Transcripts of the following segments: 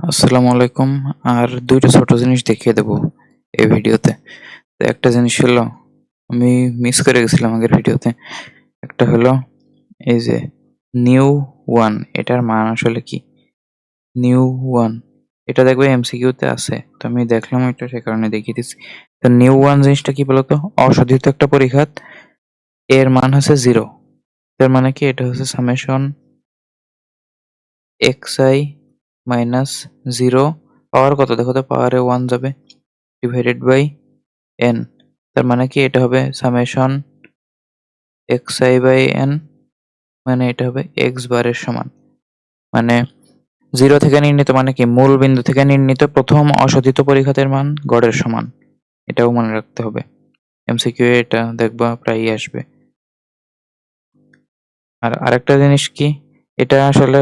আসসালামু আলাইকুম। আর ২ টা ছোট জিনিস দেখিয়ে দেব এই ভিডিওতে। তো একটা জিনিস হলো আমি মিস করে গেছিলাম আগের ভিডিওতে। একটা হলো এই যে নিউ 1 এটার মান আসলে কি? নিউ 1 এটা দেখবে এমসিকিউ তে আছে। তো আমি দেখলাম এটা সে কারণে দেখিয়ে দিচ্ছি। তো নিউ 1 জিনিসটা কি বলতো? অশোধিত একটা পরিঘাত এর মান হচ্ছে 0। এর মানে কি? এটা হচ্ছে সামেশন xi মাইনাস 0 পাওয়ার কত? দেখো তো পাওয়ারে 1 যাবে ডিভাইডেড বাই n। তার মানে কি? এটা হবে সামেশন xi বাই n, মানে এটা হবে x বারের সমান। মানে 0 থেকে নির্ণীত মানে কি? মূল বিন্দু থেকে নির্ণীত প্রথম অশোধিত পরিঘাতের মান গড়ের সমান। এটাও মনে রাখতে হবে। এমসিকিউ এ এটা দেখবা প্রায়ই আসবে। আর আরেকটা জিনিস কি? এটা আসলে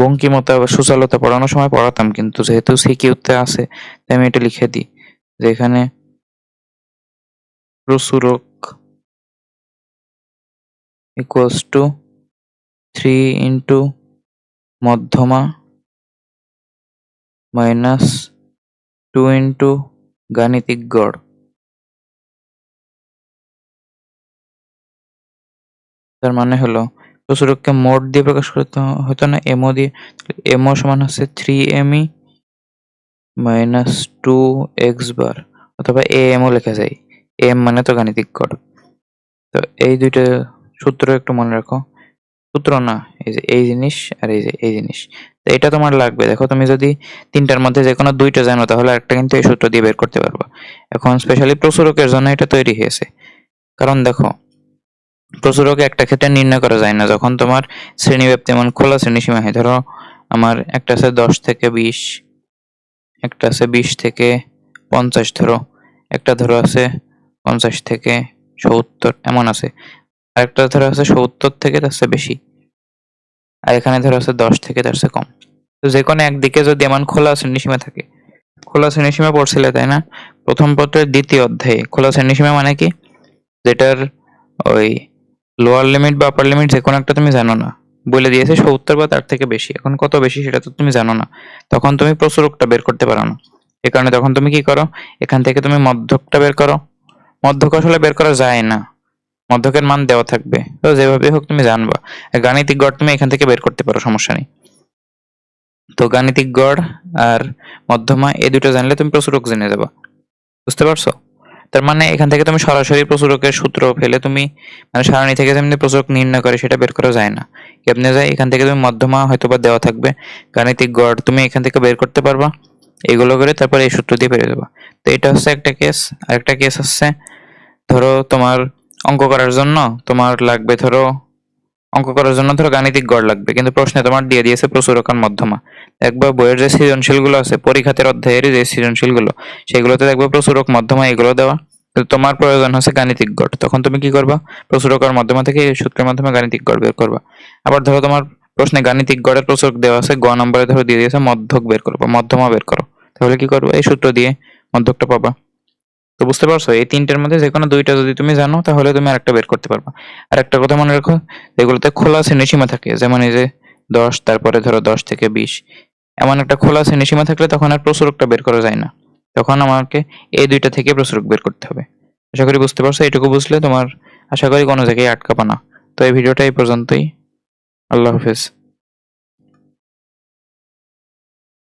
বঙ্কিমতা বা সুচালতা পড়ানোর সময় পড়াতাম, কিন্তু যেহেতু সিকিউতে আছে তাই আমি এটা লিখে দিই যে এখানে প্রচুরক ইকুয়ালস টু 3 ইন্টু মধ্যমা মাইনাস 2 ইন্টু গাণিতিক গড়। তার মানে হলো প্রচুরককে মোট দিয়ে প্রকাশ করতে হতো না, এমও দিয়ে। এমও সমান হচ্ছে 3me মাইনাস 2x বার, অথবা এমও লেখা যায়। এম মানে তো গাণিতিক গড়। তো এই দুইটা সূত্র একটু মনে রাখো। সূত্র না, এই যে এই জিনিস আর এই যে এই জিনিস। তো এটা তোমার লাগবে। দেখো তুমি যদি তিনটার মধ্যে যে কোনো দুইটা জানো তাহলে একটা কিন্তু এই সূত্র দিয়ে বের করতে পারবা। এখন স্পেশালি প্রচুরকের জন্য এটা তৈরি হয়েছে। কারণ দেখো প্রচুরক একটা ক্ষেত্রে নির্ণয় করা যায় না, যখন তোমার শ্রেণীব্যাপ্তি এমন খোলা শ্রেণীসীমা হয়। ধরো আমার একটা আছে 10 থেকে 20, একটা আছে 20 থেকে 50, ধরো একটা ধরো আছে 50 থেকে 70 এমন আছে, আরেকটা ধরো আছে 70 থেকে তার চেয়ে বেশি, আর এখানে ধরো আছে 10 থেকে তার চেয়ে কম। তো যে কোনো একদিকে যদি এমন খোলা শ্রেণীসীমা থাকে, খোলা শ্রেণীসীমা পড়ছিলে তাই না? প্রথম পত্রের দ্বিতীয় অধ্যায়ে খোলা শ্রেণীসীমা মানে কি? যেটার ওই লোয়ার লিমিট বা আপার লিমিট যে কোনো একটা তুমি জানো না, বলে দিয়েছে 70 বা তার থেকে বেশি। এখন কত বেশি সেটা তো তুমি জানো না, তখন তুমি প্রচুরকটা বের করতে পারো না। এ কারণে তখন তুমি কি করো? এখান থেকে তুমি মধ্যকটা বের করো। মধ্যক আসলে বের করা যায় না, মধ্যকের মান দেওয়া থাকবে, তো যেভাবে হোক তুমি জানবা। আর গাণিতিক গড় তুমি এখান থেকে বের করতে পারো, সমস্যা নেই। তো গাণিতিক গড় আর মধ্যমা এই দুটো জানলে তুমি প্রচুরক জেনে যাবা। বুঝতে পারছো? তার মানে এখান থেকে তুমি সরাসরি প্রচুরকের সূত্র ফেলে তুমি, মানে সারণী থেকে যেমনি প্রচুরক নির্ণয় করে সেটা বের করা যায় না। কেমনে যায়? এখান থেকে তুমি মধ্যমা হয়তোবা দেওয়া থাকবে, গাণিতিক গড় তুমি এখান থেকে বের করতে পারবা। এগুলো করে তারপরে এই সূত্র দিয়ে পেরে যাবা। তো এটা হচ্ছে একটা কেস। আরেকটা কেস হচ্ছে, ধরো তোমার অঙ্ক করার জন্য তোমার লাগবে, ধরো অঙ্ক করার জন্য ধরো গাণিতিক গড় লাগবে, কিন্তু প্রশ্নে তোমার দিয়ে দিয়েছে প্রচুরক আর মধ্যমা। একবার বইয়ের যে সৃজনশীলগুলো আছে, পরিখাতের অধ্যায়ের যে সৃজনশীলগুলো, সেগুলোতে দেখবে প্রচুরক মধ্যমা এগুলো দেওয়া। তো তোমার প্রয়োজন হচ্ছে গাণিতিক গড়, তখন তুমি কি করবা? প্রচুরক আর মধ্যমা থেকে এই সূত্রের মাধ্যমে গাণিতিক গড় বের করবা। আবার ধরো তোমার প্রশ্নে গাণিতিক গড়ের প্রচুরক দেওয়া আছে, গ নম্বরে ধরো দিয়ে দিয়েছে মধ্যক বের করবো, মধ্যমা বের করো। তাহলে কি করবো? এই সূত্র দিয়ে মধ্যকটা পাবা। তো বুঝতে পারছো? এই তিনটার মধ্যে যেকোনো দুইটা যদি তুমি জানো তাহলে তুমি আরেকটা বের করতে পারবা। আর একটা কথা মনে রাখো, এগুলোতে খোলা শ্রেণীসীমা থাকে, যেমন এই যে 10, তারপরে ধরো 10 থেকে 20, এমন একটা খোলা শ্রেণীসীমা থাকলে তখন আর প্রচুরকটা বের করা যায় না। তখন আমাকে এই দুইটা থেকে প্রচুরক বের করতে হবে। আশা করি বুঝতে পারছো। এইটুকু বুঝলে তোমার আশা করি কোনো জায়গায় আটকাবা না। তো এই ভিডিওটা এই পর্যন্তই। আল্লাহ হাফেজ।